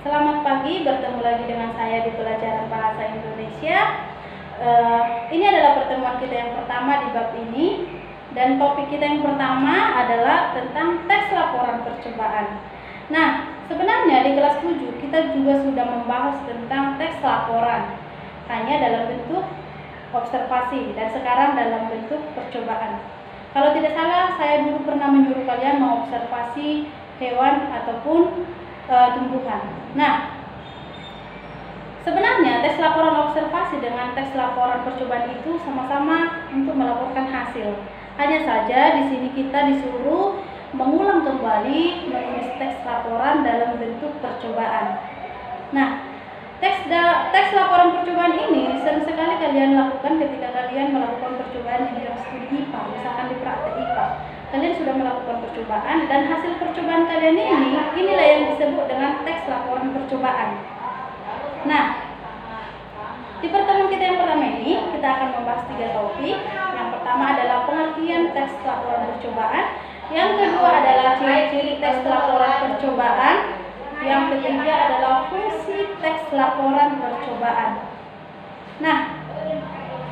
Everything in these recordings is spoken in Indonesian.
Selamat pagi, bertemu lagi dengan saya di pelajaran Bahasa Indonesia. Ini adalah pertemuan kita yang pertama di bab ini. Dan topik kita yang pertama adalah tentang tes laporan percobaan. Nah, sebenarnya di kelas 7 kita juga sudah membahas tentang tes laporan, hanya dalam bentuk observasi dan sekarang dalam bentuk percobaan. Kalau tidak salah, saya dulu pernah menyuruh kalian mengobservasi hewan ataupun tumbuhan. Nah, sebenarnya tes laporan observasi dengan tes laporan percobaan itu sama-sama untuk melaporkan hasil. Hanya saja di sini kita disuruh mengulang kembali menulis teks laporan dalam bentuk percobaan. Nah, tes laporan percobaan ini sering sekali kalian lakukan ketika kalian melakukan percobaan di bidang studi IPA, misalkan di praktek IPA. Kalian sudah melakukan percobaan dan hasil percobaan kalian inilah yang disebut dengan teks laporan percobaan. Nah, di pertemuan kita yang pertama ini kita akan membahas 3 topik. Yang pertama adalah pengertian teks laporan percobaan, yang kedua adalah ciri-ciri teks laporan percobaan, yang ketiga adalah fungsi teks laporan percobaan. Nah,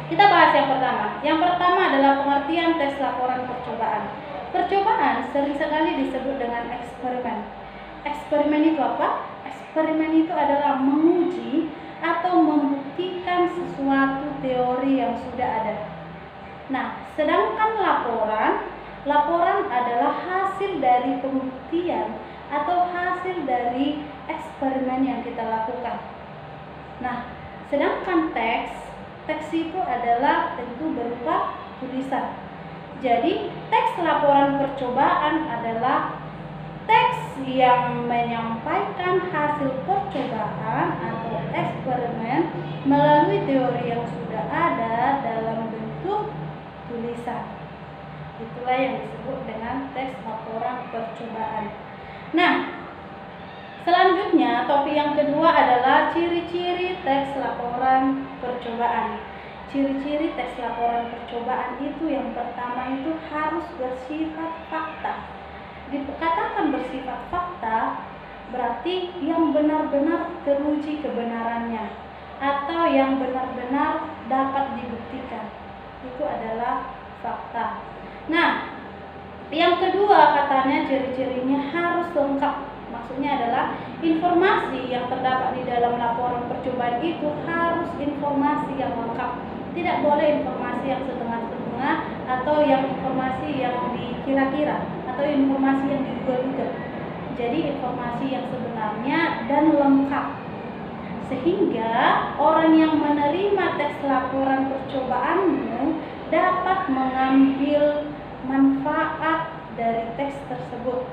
kita bahas yang pertama. Yang pertama adalah pengertian teks laporan percobaan. Percobaan sering sekali disebut dengan eksperimen. Eksperimen itu apa? Eksperimen itu adalah menguji atau membuktikan sesuatu teori yang sudah ada. Nah, sedangkan laporan adalah hasil dari pembuktian atau hasil dari eksperimen yang kita lakukan. Nah, sedangkan teks itu adalah tentu berupa tulisan. Jadi, teks laporan percobaan adalah teks yang menyampaikan hasil percobaan atau eksperimen melalui teori yang sudah ada dalam bentuk tulisan. Itulah yang disebut dengan teks laporan percobaan. Nah, selanjutnya topik yang kedua adalah ciri-ciri teks laporan percobaan. Ciri-ciri teks laporan percobaan itu yang pertama itu harus bersifat fakta. Dikatakan bersifat fakta berarti yang benar-benar teruji kebenarannya atau yang benar-benar dapat dibuktikan. Itu adalah fakta. Nah, yang kedua katanya ciri-cirinya harus lengkap. Maksudnya adalah informasi yang terdapat di dalam laporan percobaan itu harus informasi yang lengkap. Tidak boleh informasi yang setengah-setengah atau yang informasi yang dikira-kira atau informasi yang diduga-duga. Jadi informasi yang sebenarnya dan lengkap. Sehingga orang yang menerima teks laporan percobaanmu dapat mengambil manfaat dari teks tersebut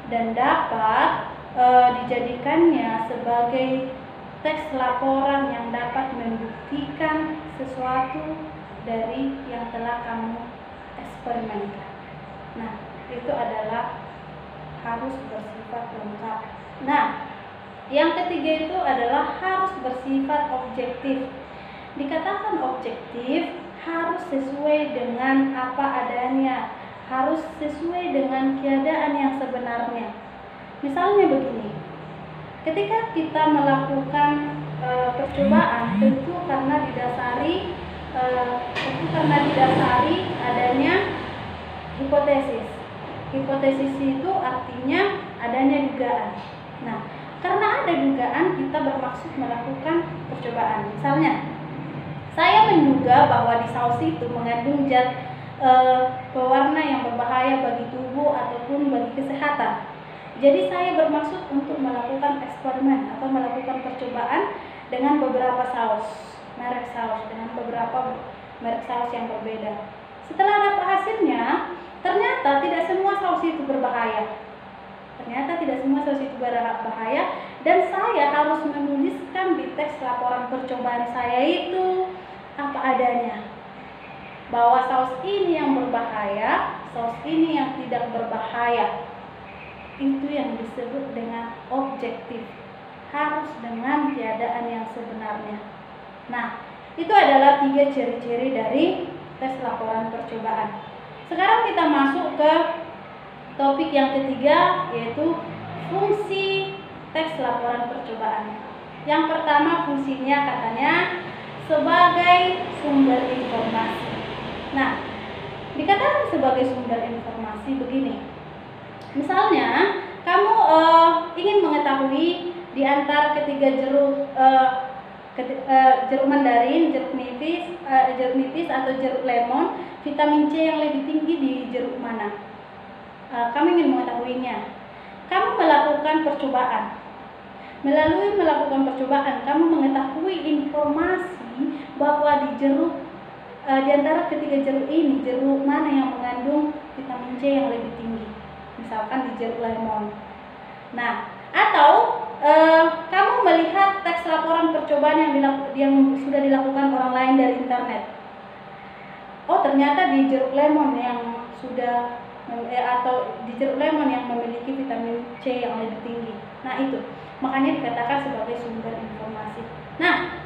dan dapat dijadikannya sebagai teks laporan yang dapat membuktikan sesuatu dari yang telah kamu eksperimenkan. Nah, itu adalah harus bersifat lengkap. Nah, yang ketiga itu adalah harus bersifat objektif. Dikatakan objektif harus sesuai dengan apa adanya, harus sesuai dengan keadaan yang sebenarnya. Misalnya begini, ketika kita melakukan percobaan tentu karena didasari adanya hipotesis. Hipotesis itu artinya adanya dugaan. Nah, karena ada dugaan kita bermaksud melakukan percobaan. Misalnya, saya menduga bahwa di saus itu mengandung zat pewarna yang berbahaya bagi tubuh ataupun bagi kesehatan. Jadi saya bermaksud untuk melakukan eksperimen atau melakukan percobaan dengan beberapa merek saus yang berbeda. Setelah dapat hasilnya, ternyata tidak semua saus itu berbahaya. Dan saya harus menuliskan di teks laporan percobaan saya itu apa adanya. Bahwa saus ini yang berbahaya, saus ini yang tidak berbahaya. Itu yang disebut dengan objektif. Harus dengan keadaan yang sebenarnya. Nah, itu adalah 3 ciri-ciri dari tes laporan percobaan. Sekarang kita masuk ke topik yang ketiga, yaitu fungsi teks laporan percobaan. Yang pertama fungsinya katanya sebagai sumber informasi. Nah, dikatakan sebagai sumber informasi begini. Misalnya, kamu ingin mengetahui di antara ketiga jeruk mandarin, jeruk nipis atau jeruk lemon, vitamin C yang lebih tinggi di jeruk mana? Kamu ingin mengetahuinya. Kamu melakukan percobaan. Melalui melakukan percobaan, kamu mengetahui informasi bahwa di antara ketiga jeruk ini, jeruk mana yang mengandung vitamin C yang lebih tinggi. Misalkan di jeruk lemon. Nah, atau kamu melihat teks laporan percobaan yang sudah dilakukan orang lain dari internet. Oh, ternyata di jeruk lemon yang atau di jeruk lemon yang memiliki vitamin C yang lebih tinggi. Nah, itu makanya dikatakan sebagai sumber informasi. Nah,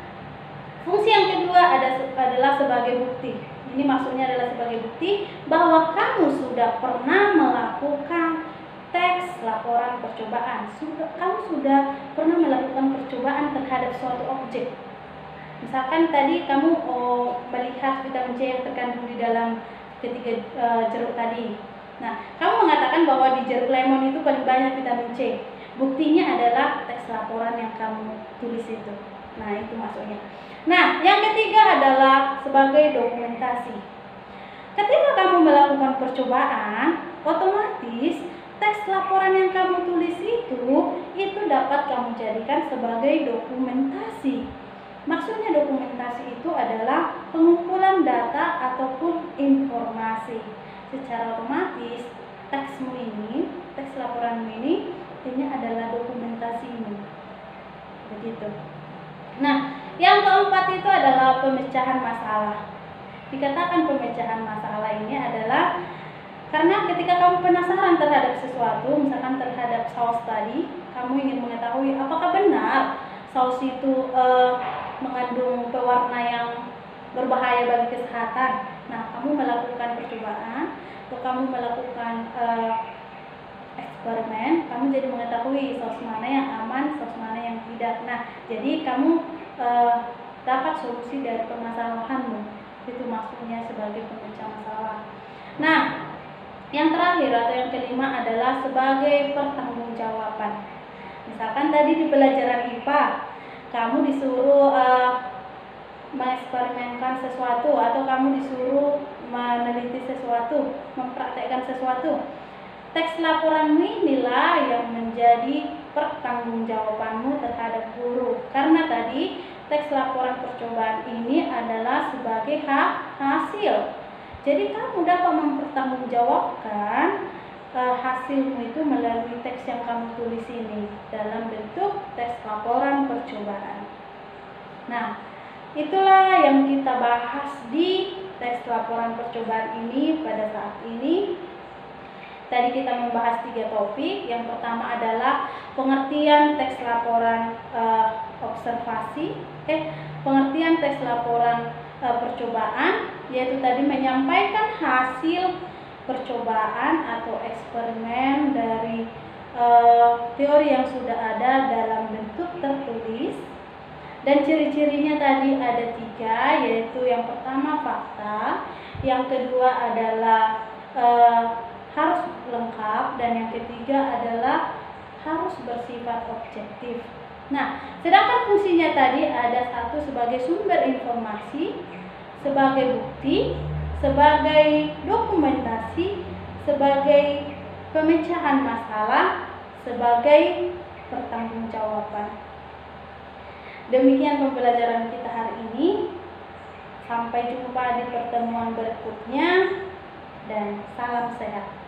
fungsi yang kedua adalah sebagai bukti. Ini maksudnya adalah sebagai bukti bahwa kamu sudah pernah melakukan teks laporan percobaan. Kamu sudah pernah melakukan percobaan terhadap suatu objek. Misalkan tadi kamu melihat vitamin C yang terkandung di dalam ketiga jeruk tadi. Nah, kamu mengatakan bahwa di jeruk lemon itu paling banyak vitamin C. Buktinya adalah teks laporan yang kamu tulis itu. Nah, itu maksudnya. Nah, yang ketiga adalah sebagai dokumentasi. Ketika kamu melakukan percobaan, otomatis teks laporan yang kamu tulis itu dapat kamu jadikan sebagai dokumentasi. Maksudnya dokumentasi itu adalah pengumpulan data ataupun informasi. Secara otomatis teksmu ini, teks laporanmu ini adalah dokumentasimu. Begitu. Nah, yang keempat itu adalah pemecahan masalah. Dikatakan pemecahan masalah ini adalah karena ketika kamu penasaran terhadap sesuatu, misalkan terhadap saus tadi, kamu ingin mengetahui apakah benar saus itu mengandung pewarna yang berbahaya bagi kesehatan. Nah, kamu melakukan percobaan atau kamu melakukan eksperimen, kamu jadi mengetahui saus mana yang aman, saus mana yang tidak. Nah, jadi kamu dapat solusi dari permasalahanmu. Itu maksudnya sebagai pemecah masalah. Nah, yang terakhir atau yang kelima adalah sebagai pertanggungjawaban. Misalkan tadi di pelajaran IPA, kamu disuruh mengeksperimenkan sesuatu atau kamu disuruh meneliti sesuatu, mempraktekkan sesuatu. Teks laporanmu inilah yang menjadi pertanggungjawabanmu terhadap guru. Karena tadi teks laporan percobaan ini adalah sebagai hasil. Jadi kamu dapat mempertanggungjawabkan hasilmu itu melalui teks yang kamu tulis ini dalam bentuk teks laporan percobaan. Nah, itulah yang kita bahas di teks laporan percobaan ini pada saat ini. Tadi kita membahas 3 topik. Yang pertama adalah pengertian teks laporan pengertian teks laporan percobaan, yaitu tadi menyampaikan hasil percobaan atau eksperimen dari teori yang sudah ada dalam bentuk tertulis. Dan ciri-cirinya tadi ada 3, yaitu yang pertama fakta, yang kedua adalah harus lengkap, dan yang ketiga adalah harus bersifat objektif. Nah, sedangkan fungsinya tadi ada 1 sebagai sumber informasi, sebagai bukti, sebagai dokumentasi, sebagai pemecahan masalah, sebagai pertanggungjawaban. Demikian pembelajaran kita hari ini. Sampai jumpa di pertemuan berikutnya dan salam sehat.